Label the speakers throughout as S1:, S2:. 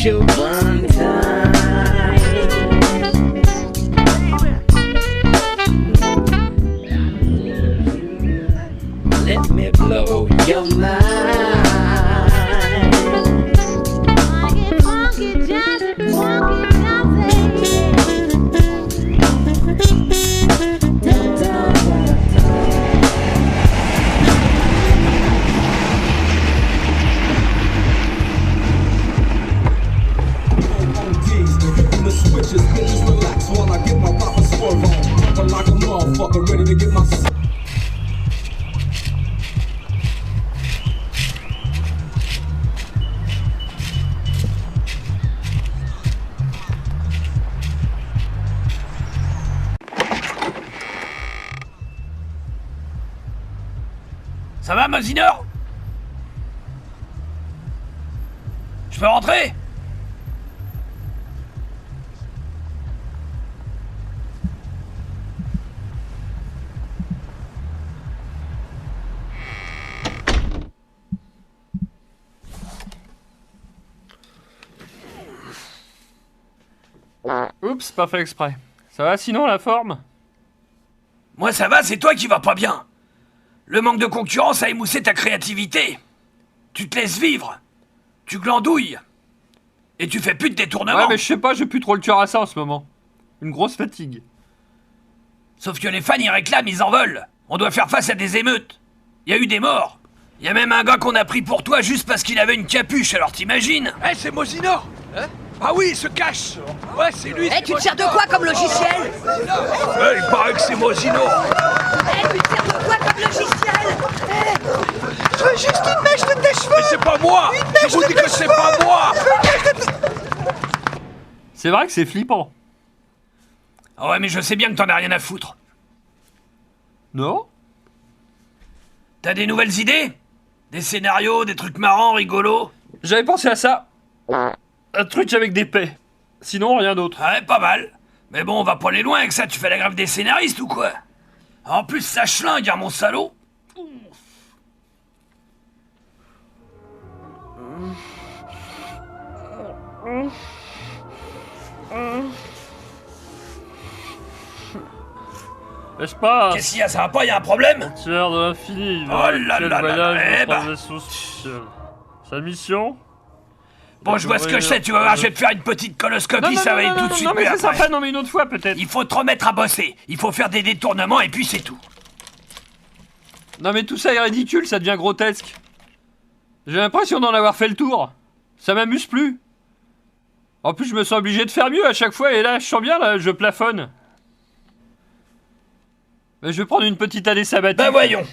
S1: You one time. Let me blow your mind. Funky, jazzy, funky,
S2: Ça va, Mosinor? Je peux rentrer?
S3: Oups, pas fait exprès. Ça va sinon la forme?
S2: Moi ça va, c'est toi qui vas pas bien. Le manque de concurrence a émoussé ta créativité. Tu te laisses vivre. Tu glandouilles. Et tu fais plus de détournements.
S3: Ouais, mais je sais pas, j'ai plus trop le cœur à ça en ce moment. Une grosse fatigue.
S2: Sauf que les fans ils réclament, ils en veulent. On doit faire face à des émeutes. Il y a eu des morts. Il y a même un gars qu'on a pris pour toi juste parce qu'il avait une capuche, alors t'imagines?
S4: Eh, c'est Mosinor. Hein? Ah oui, il se cache. Ouais, c'est lui.
S5: Eh, tu te sers de quoi comme logiciel?
S4: Il paraît que c'est Mosinor.
S5: Eh, tu te sers de quoi comme logiciel? Je veux juste une mèche de tes cheveux.
S4: Mais c'est pas moi. Je vous dis que c'est pas moi.
S3: C'est vrai que c'est flippant.
S2: Ah ouais, mais je sais bien que t'en as rien à foutre.
S3: Non?
S2: T'as des nouvelles idées? Des scénarios, des trucs marrants, rigolos?
S3: J'avais pensé à ça. Un truc avec des paix. Sinon, rien d'autre.
S2: Ouais, pas mal. Mais bon, on va pas aller loin avec ça, tu fais la grève des scénaristes ou quoi? En plus, ça schlingue, hein, mon salaud.
S3: Laisse pas.
S2: Qu'est-ce qu'il y a, ça va pas, y a un problème?
S3: Tiers de l'infini.
S2: Oh là là là là, eh ben.
S3: Vaisseau spatial. Sa mission?
S2: Bon, je vois ce que je sais, tu vas voir, je vais te faire une petite coloscopie, ça va aller tout de suite.
S3: Non, mais c'est
S2: après.
S3: sympa, non, mais une autre fois peut-être.
S2: Il faut te remettre à bosser, il faut faire des détournements et puis c'est tout.
S3: Non, mais tout ça est ridicule, ça devient grotesque. J'ai l'impression d'en avoir fait le tour. Ça m'amuse plus. En plus, je me sens obligé de faire mieux à chaque fois, et là, je sens bien, là, je plafonne. Mais je vais prendre une petite année sabbatique.
S2: Ben voyons.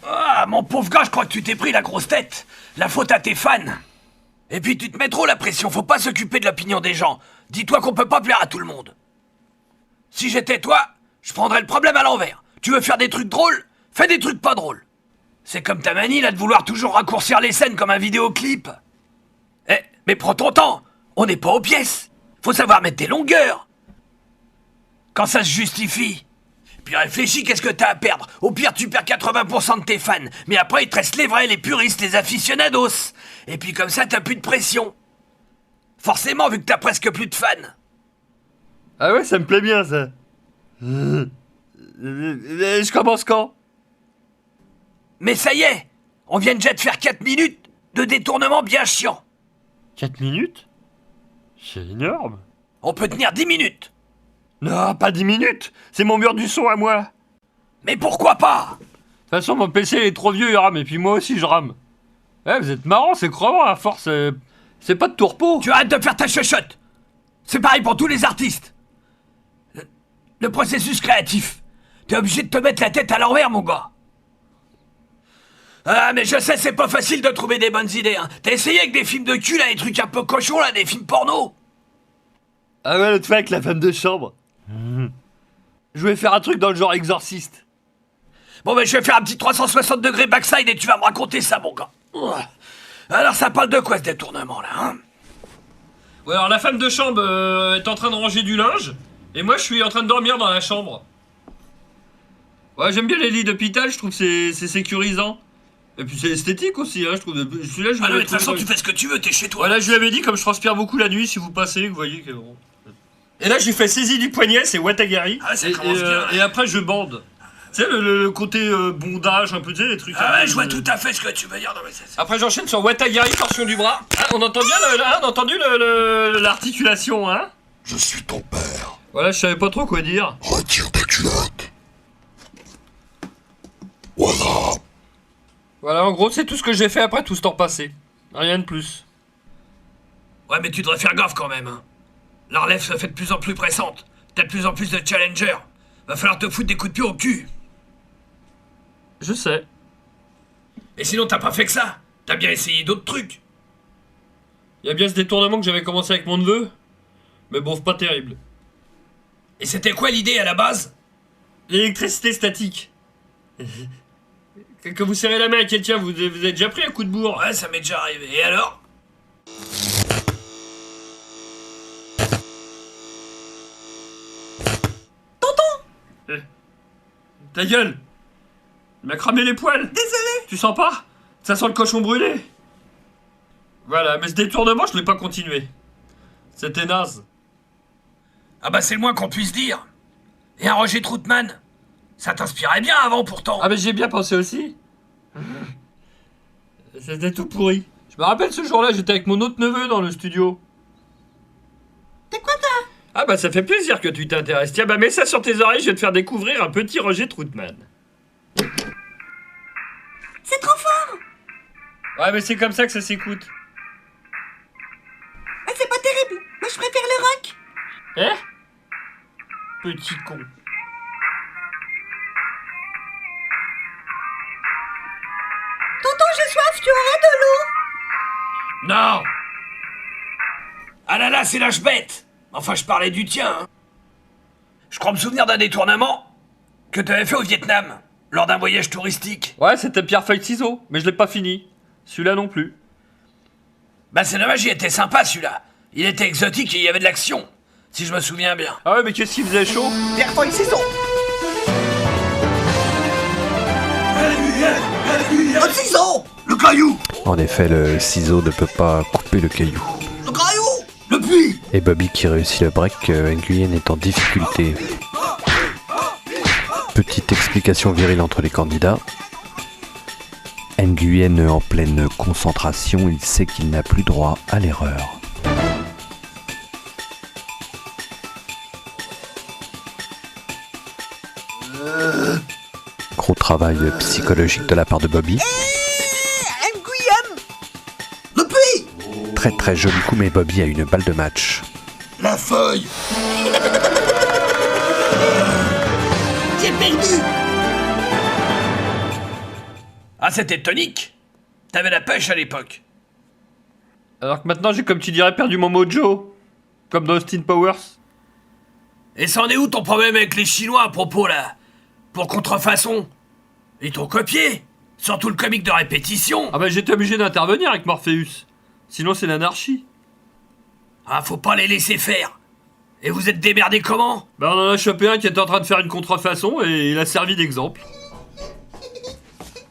S2: Ah, mon pauvre gars, je crois que tu t'es pris la grosse tête. La faute à tes fans. Et puis tu te mets trop la pression, faut pas s'occuper de l'opinion des gens. Dis-toi qu'on peut pas plaire à tout le monde. Si j'étais toi, je prendrais le problème à l'envers. Tu veux faire des trucs drôles? Fais des trucs pas drôles. C'est comme ta manie là de vouloir toujours raccourcir les scènes comme un vidéoclip. Eh, mais prends ton temps, on n'est pas aux pièces. Faut savoir mettre des longueurs. Quand ça se justifie. Puis réfléchis, qu'est-ce que t'as à perdre? Au pire, tu perds 80% de tes fans. Mais après, il te reste les vrais, les puristes, les aficionados. Et puis comme ça, t'as plus de pression. Forcément, vu que t'as presque plus de fans.
S3: Ah ouais, ça me plaît bien, ça. Je commence quand?
S2: Mais ça y est, on vient déjà de faire 4 minutes de détournement bien chiant.
S3: 4 minutes? C'est énorme.
S2: On peut tenir 10 minutes.
S3: Non, pas 10 minutes. C'est mon mur du son à moi.
S2: Mais pourquoi pas?
S3: De toute façon, mon PC il est trop vieux, il rame, et puis moi aussi je rame. Ouais, vous êtes marrant, c'est crevant à force. C'est pas de tourpeau.
S2: Tu arrêtes de faire ta chuchote. C'est pareil pour tous les artistes. Le processus créatif. T'es obligé de te mettre la tête à l'envers, mon gars. Ah, mais je sais, c'est pas facile de trouver des bonnes idées, hein. T'as essayé avec des films de cul, là, des trucs un peu cochons, là, des films porno?
S3: Ah ouais, l'autre fois avec la femme de chambre. Je voulais faire un truc dans le genre exorciste.
S2: Bon ben je vais faire un petit 360 degrés backside et tu vas me raconter ça mon gars. Ouah. Alors ça parle de quoi ce détournement là, hein?
S3: Ouais, alors la femme de chambre est en train de ranger du linge, et moi je suis en train de dormir dans la chambre. Ouais, j'aime bien les lits d'hôpital, je trouve que c'est sécurisant. Et puis c'est esthétique aussi, hein, je trouve. Celui-là, je
S2: Ah non, mais de
S3: l'avais
S2: toute façon
S3: trouvé-
S2: tu fais ce que tu veux, t'es chez toi.
S3: Voilà, je lui avais dit, comme je transpire beaucoup la nuit, si vous passez, vous voyez que... bon. Et là, je lui fais saisie du poignet, c'est Watagari.
S2: Ah, ça
S3: et,
S2: commence bien.
S3: et après, je bande. Tu sais, le côté bondage, un peu, tu sais, les trucs...
S2: Ah
S3: là,
S2: ouais, je vois tout à fait ce que tu veux dire. Non mais c'est...
S3: Après, j'enchaîne sur Watagari, torsion du bras. Ah, on entend bien, on a entendu l'articulation, hein?
S6: Je suis ton père.
S3: Voilà, je savais pas trop quoi dire.
S6: Retire ta culotte. Voilà.
S3: Voilà, en gros, c'est tout ce que j'ai fait après tout ce temps passé. Rien de plus.
S2: Ouais mais tu devrais faire gaffe quand même, hein. La relève se fait de plus en plus pressante. T'as de plus en plus de challengers. Va falloir te foutre des coups de pied au cul.
S3: Je sais.
S2: Et sinon t'as pas fait que ça. T'as bien essayé d'autres trucs.
S3: Il y a bien ce détournement que j'avais commencé avec mon neveu. Mais bon, c'est pas terrible.
S2: Et c'était quoi l'idée à la base?
S3: L'électricité statique. Quand vous serrez la main à quelqu'un, vous avez déjà pris un coup de bourre.
S2: Ouais, ça m'est déjà arrivé. Et alors?
S3: Ta gueule! Il m'a cramé les poils!
S5: Désolé.
S3: Tu sens pas? Ça sent le cochon brûlé! Voilà, mais ce détournement, je l'ai pas continué. C'était naze.
S2: Ah bah c'est le moins qu'on puisse dire. Et un Roger Troutman? Ça t'inspirait bien avant pourtant.
S3: Ah mais j'y ai bien pensé aussi. C'était tout pourri. Je me rappelle ce jour-là, j'étais avec mon autre neveu dans le studio.
S5: T'es quoi ça?
S3: Ah bah ça fait plaisir que tu t'intéresses. Tiens, bah mets ça sur tes oreilles, je vais te faire découvrir un petit Roger Troutman.
S5: C'est trop fort.
S3: Ouais, mais c'est comme ça que ça s'écoute.
S5: Mais c'est pas terrible. Moi je préfère le rock.
S3: Hein? Petit con.
S5: Tonton, j'ai soif, tu aurais de l'eau?
S2: Non. Ah là là, c'est lâche bête. Enfin, je parlais du tien, hein. Je crois me souvenir d'un détournement que t'avais fait au Vietnam, lors d'un voyage touristique.
S3: Ouais, c'était pierre-feuille-ciseaux, mais je l'ai pas fini. Celui-là non plus.
S2: Bah c'est dommage, il était sympa celui-là. Il était exotique et il y avait de l'action, si je me souviens bien.
S3: Ah ouais, mais qu'est-ce qu'il faisait chaud?
S5: Pierre feuille ciseaux. Le ciseau.
S2: Le caillou.
S7: En effet, le ciseau ne peut pas couper le caillou.
S5: Le caillou.
S2: Le puits.
S7: Et Bobby qui réussit le break, Nguyen est en difficulté. Petite explication virile entre les candidats. Nguyen en pleine concentration, il sait qu'il n'a plus droit à l'erreur. Gros travail psychologique de la part de Bobby.
S5: Nguyen. Le puits.
S7: Très très joli coup, mais Bobby a une balle de match.
S6: La feuille.
S5: J'ai perdu.
S2: Ah c'était tonique. T'avais la pêche à l'époque.
S3: Alors que maintenant, j'ai, comme tu dirais, perdu mon mojo. Comme dans Austin Powers.
S2: Et c'en est où ton problème avec les Chinois à propos là? Pour contrefaçon? Ils t'ont copié? Surtout le comique de répétition.
S3: Ah bah j'étais obligé d'intervenir avec Morpheus. Sinon c'est l'anarchie.
S2: Ah faut pas les laisser faire. Et vous êtes démerdés comment?
S3: Bah on en a chopé un qui était en train de faire une contrefaçon et il a servi d'exemple.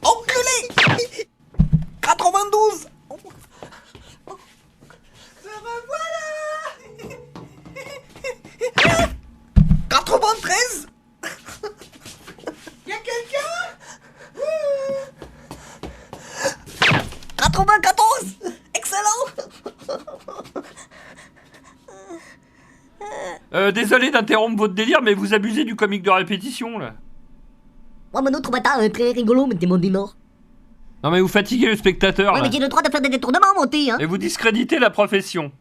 S5: Enculé. 92. Me revoilà. 93. Y'a quelqu'un? 94. Excellent.
S3: Désolé d'interrompre votre délire, mais vous abusez du comique de répétition là.
S8: Moi, mon autre bâtard est très rigolo, mais t'es mon du Nord.
S3: Non mais vous fatiguez le spectateur
S8: Ouais,
S3: là.
S8: mais j'ai le droit de faire des détournements, mon thé, hein.
S3: Et vous discréditez la profession.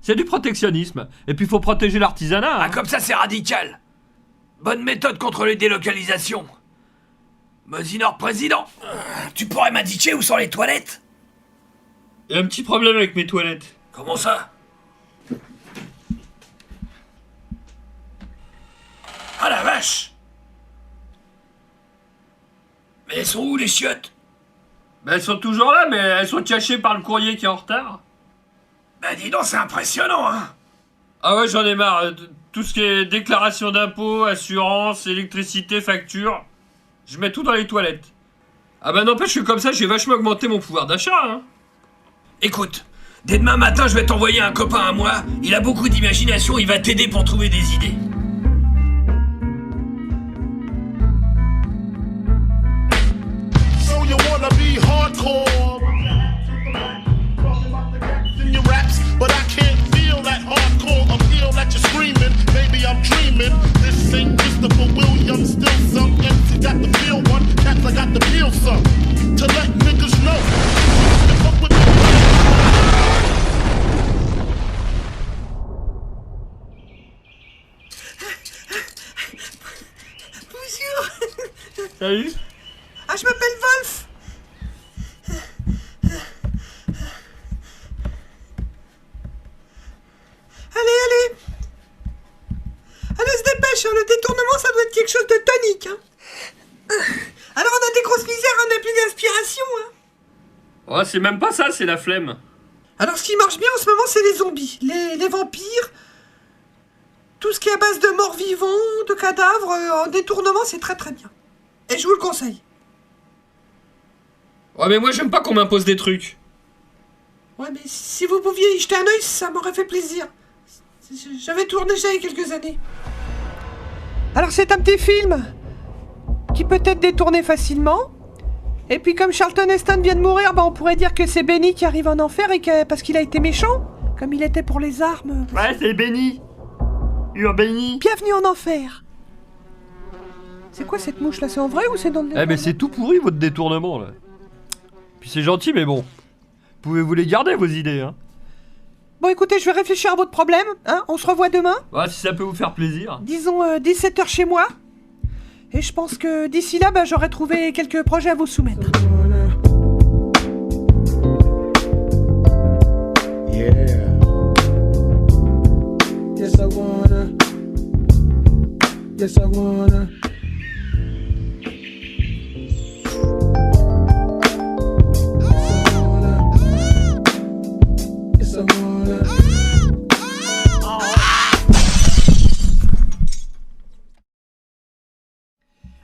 S3: C'est du protectionnisme. Et puis faut protéger l'artisanat.
S2: Ah
S3: Hein.
S2: comme ça c'est radical. Bonne méthode contre les délocalisations. Mosinor président, tu pourrais m'indiquer où sont les toilettes?
S3: Il y a un petit problème avec mes toilettes.
S2: Comment ça? Ah la vache! Elles sont où les chiottes?
S3: Bah, elles sont toujours là, mais elles sont cachées par le courrier qui est en retard.
S2: Bah dis donc, c'est impressionnant, hein.
S3: Ah ouais, j'en ai marre. Tout ce qui est déclaration d'impôts, assurance, électricité, facture, je mets tout dans les toilettes. Ah bah n'empêche que comme ça, j'ai vachement augmenté mon pouvoir d'achat, hein.
S2: Écoute, dès demain matin, je vais t'envoyer un copain à moi. Il a beaucoup d'imagination, il va t'aider pour trouver des idées.
S9: So you wanna be hardcore in your raps, but I can't feel that hardcore appeal that you're screaming. Maybe I'm dreaming. This ain't Christopher Williams, still some MC got the feel one. Cats I got the feel some. To let niggas know. To fuck with
S5: Bonjour.
S3: Salut.
S5: Ah, je m'appelle Wolf. Allez. Allez, se dépêche, hein, le détournement, ça doit être quelque chose de tonique. Hein. Alors, on a des grosses misères, on n'a plus d'inspiration. Hein.
S3: Oh, c'est même pas ça, c'est la flemme.
S5: Alors, ce qui marche bien en ce moment, c'est les zombies, les vampires, tout ce qui est à base de morts vivants, de cadavres, en détournement, c'est très très bien. Et je vous le conseille.
S3: Ouais, mais moi, j'aime pas qu'on m'impose des trucs.
S5: Ouais, mais si vous pouviez y jeter un œil, ça m'aurait fait plaisir. J'avais tourné ça il y a quelques années. Alors, c'est un petit film qui peut être détourné facilement. Et puis, comme Charlton Heston vient de mourir, bah, on pourrait dire que c'est Benny qui arrive en enfer et parce qu'il a été méchant, comme il était pour les armes.
S3: Ouais, c'est Benny. Benny.
S5: Bienvenue en enfer. C'est quoi cette mouche là? C'est en vrai ou c'est dans le...
S3: Eh, mais c'est tout pourri votre détournement là. Puis c'est gentil, mais bon. Pouvez-vous les garder vos idées, hein?
S5: Bon, écoutez, je vais réfléchir à votre problème, hein. On se revoit demain.
S3: Ouais, si ça peut vous faire plaisir.
S5: Disons 17h chez moi. Et je pense que d'ici là, bah, j'aurai trouvé quelques projets à vous soumettre.
S1: Yeah. Yes, I wanna. Yes, I wanna. Yes, I wanna.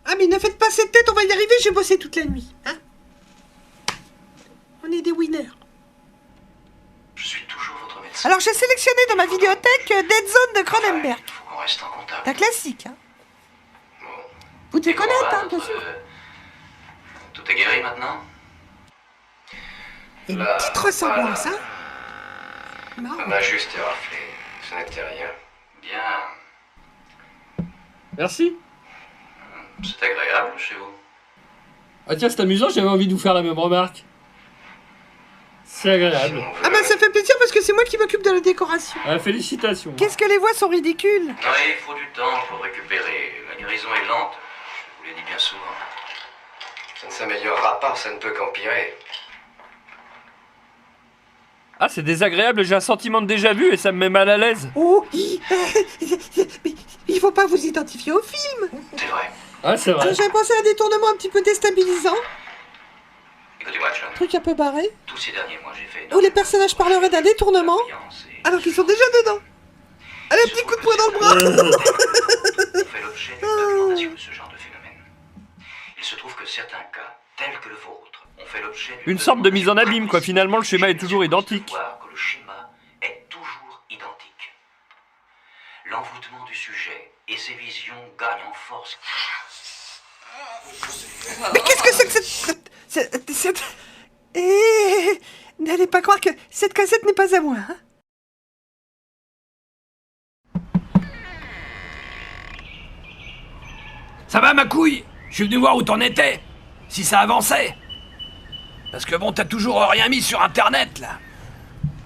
S5: Ah, mais ne faites pas cette tête, on va y arriver, j'ai bossé toute la nuit. Hein. On est des winners.
S10: Je suis toujours votre médecin.
S5: Alors, j'ai sélectionné dans ma vidéothèque Dead Zone de Cronenberg.
S10: Il faut qu'on reste en contact.
S5: C'est un classique, hein.
S10: Bon.
S5: Vous devez
S10: Et comment
S5: connaître,
S10: va,
S5: hein, bien
S10: notre
S5: sûr.
S10: neveu? Tout est guéri maintenant?
S5: Et une
S10: Là,
S5: petite ressemblance,
S10: voilà.
S5: hein. Marrant.
S10: On a juste raflé. Ce n'était rien. Bien.
S3: Merci.
S10: C'est agréable chez vous.
S3: Ah tiens, c'est amusant, j'avais envie de vous faire la même remarque. C'est agréable.
S10: Si on veut-
S5: Ah bah ça fait plaisir parce que c'est moi qui m'occupe de la décoration.
S3: Ah, félicitations.
S5: Qu'est-ce que les voix sont ridicules.
S10: Ouais, il faut du temps pour récupérer. La guérison est lente. Je vous l'ai dit bien souvent. Ça ne s'améliorera pas, ça ne peut qu'empirer.
S3: Ah, c'est désagréable, j'ai un sentiment de déjà-vu et ça me met mal à l'aise.
S5: Oh, il faut pas vous identifier au film.
S10: C'est vrai.
S3: Ah, c'est vrai.
S5: Alors j'avais pensé à un détournement un petit peu déstabilisant,
S10: Écoutez-moi, John.
S5: truc un peu barré,
S10: Tous ces derniers mois, j'ai fait...
S5: où les personnages parleraient d'un détournement, alors qu'ils sont déjà dedans. Allez, un petit coup de poing dans le bras.
S10: On fait l'objet d'une documentation de ce genre de phénomène. Il se trouve que certains cas, tels que le vôtre, ont fait l'objet d'une
S3: Une sorte de mise en
S10: documentation
S3: abîme, quoi. Finalement, le schéma est toujours identique.
S10: Voir que le schéma est toujours identique. L'envoûtement du sujet et ses visions gagnent en force.
S5: Mais qu'est-ce que c'est que cette... Eh, n'allez pas croire que cette cassette n'est pas à moi, hein.
S2: Ça va, ma couille? Je suis venu voir où t'en étais. Si ça avançait. Parce que bon, t'as toujours rien mis sur Internet, là.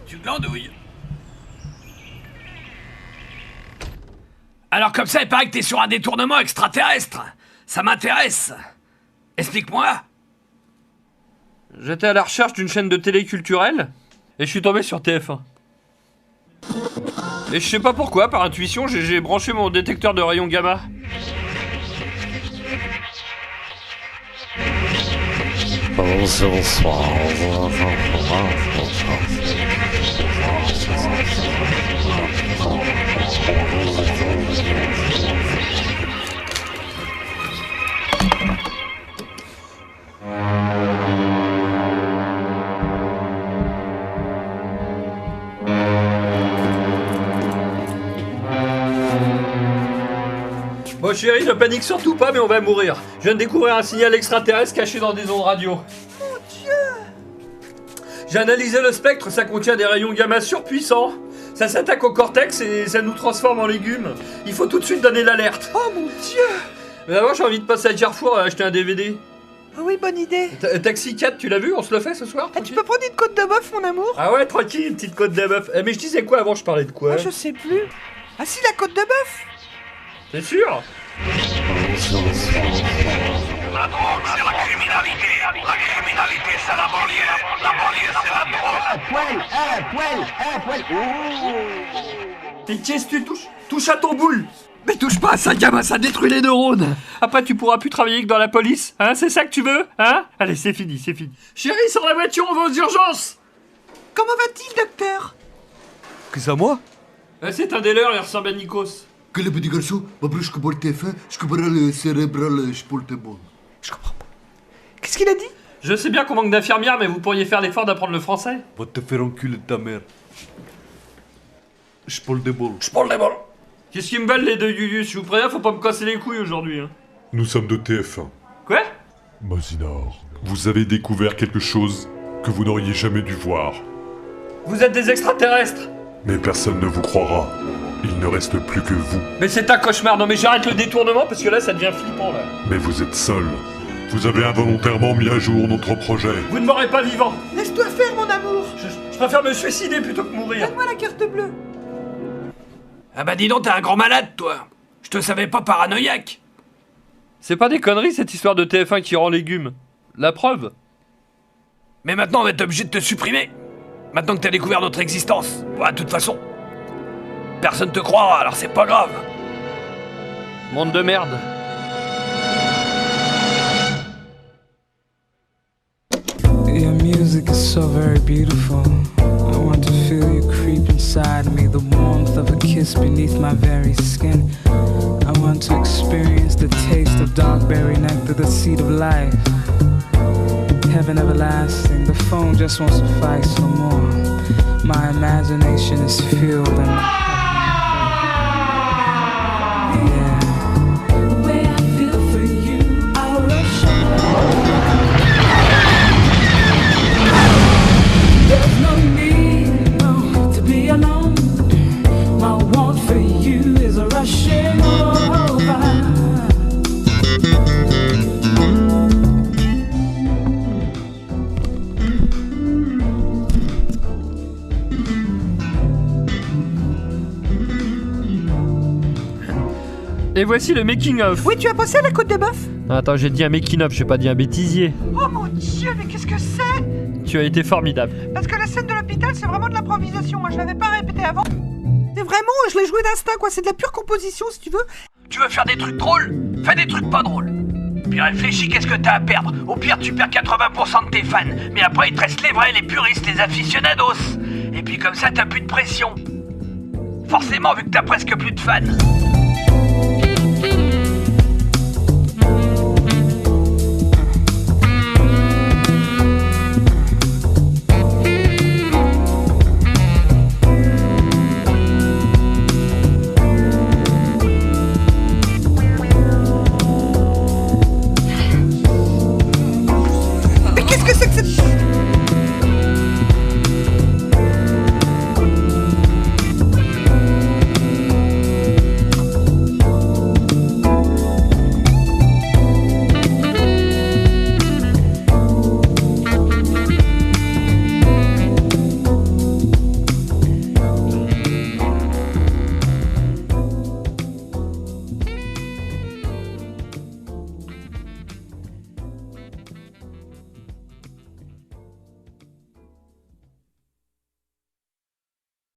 S2: Tu glandouilles. Alors comme ça, il paraît que t'es sur un détournement extraterrestre. Ça m'intéresse. Explique-moi.
S3: J'étais à la recherche d'une chaîne de télé culturelle et je suis tombé sur TF1. Et je sais pas pourquoi, par intuition, j'ai branché mon détecteur de rayons gamma. Bon chérie, ne panique surtout pas, mais on va mourir. Je viens de découvrir un signal extraterrestre caché dans des ondes radio.
S5: Mon Dieu!
S3: J'ai analysé le spectre, ça contient des rayons gamma surpuissants. Ça s'attaque au cortex et ça nous transforme en légumes. Il faut tout de suite donner l'alerte.
S5: Oh mon Dieu!
S3: Mais d'abord, j'ai envie de passer à Carrefour et acheter un DVD.
S5: Ah oui, bonne idée.
S3: Taxi 4, tu l'as vu? On se le fait ce soir?
S5: Ah, tu peux prendre une côte de bœuf, mon amour?
S3: Ah ouais, tranquille, une petite côte de bœuf. Mais je disais quoi avant? Je parlais de quoi?
S5: Ah, je sais plus. Ah si, la côte de bœuf!
S3: T'es sûr?
S9: La drogue, c'est la criminalité. La criminalité, c'est la banlieue. La banlieue, c'est la drogue.
S3: Et qu'est-ce que tu touches? Touche à ton boule! Mais touche pas à ça, gamin, ça détruit les neurones! Après, tu pourras plus travailler que dans la police, hein? C'est ça que tu veux? Hein? Allez, c'est fini, c'est fini. Chérie, sors la voiture, on va aux urgences!
S5: Comment va-t-il, docteur?
S4: Que ça, moi?
S3: C'est un des leurs, il ressemble à Nikos.
S6: Que le petit garçon, ma plus que pour le TF1, je comprends le cérébral, je peux le bon.
S5: Je comprends pas. Qu'est-ce qu'il a dit?
S3: Je sais bien qu'on manque d'infirmières, mais vous pourriez faire l'effort d'apprendre le français.
S4: Va te faire enculer ta mère. Je peux le bol.
S2: Je prends le bol.
S3: Qu'est-ce qu'ils me veulent les deux Yuyus? Je vous préviens, faut pas me casser les couilles aujourd'hui. Hein.
S11: Nous sommes de TF1.
S3: Quoi?
S11: Mosinor, vous avez découvert quelque chose que vous n'auriez jamais dû voir.
S3: Vous êtes des extraterrestres!
S11: Mais personne ne vous croira. Il ne reste plus que vous.
S3: Mais c'est un cauchemar, non mais j'arrête le détournement parce que là ça devient flippant là.
S11: Mais vous êtes seul. Vous avez involontairement mis à jour notre projet.
S3: Vous ne m'aurez pas vivant!
S5: Laisse-toi faire, mon amour!
S3: Je préfère me suicider plutôt que mourir.
S5: Donne-moi la carte bleue.
S2: Ah bah dis donc, t'es un grand malade, toi. Je te savais pas paranoïaque.
S3: C'est pas des conneries cette histoire de TF1 qui rend légumes. La preuve?
S2: Mais maintenant, on va être obligé de te supprimer. Maintenant que t'as découvert notre existence. Ouais, de toute façon. Personne te croira, alors c'est pas grave.
S3: Monde de merde.
S1: Your music is so very beautiful. I want to feel you creep inside me, the warmth of a kiss beneath my very skin. I want to experience the taste of dark berry nectar, the seed of life. Heaven everlasting, the phone just won't suffice no more. My imagination is filled and
S3: Et voici le making of.
S5: Oui, tu as pensé à la côte de bœuf?
S3: Non, attends, j'ai dit un making of, j'ai pas dit un bêtisier.
S5: Oh mon Dieu, mais qu'est-ce que c'est?
S3: Tu as été formidable.
S5: Parce que la scène de l'hôpital, c'est vraiment de l'improvisation. Moi, je l'avais pas répété avant. C'est vraiment, je l'ai joué d'instinct, quoi. C'est de la pure composition, si tu veux.
S2: Tu veux faire des trucs drôles? Fais des trucs pas drôles. Puis réfléchis, qu'est-ce que t'as à perdre? Au pire, tu perds 80% de tes fans. Mais après, il te reste les vrais, les puristes, les aficionados. Et puis comme ça, t'as plus de pression. Forcément, vu que t'as presque plus de fans.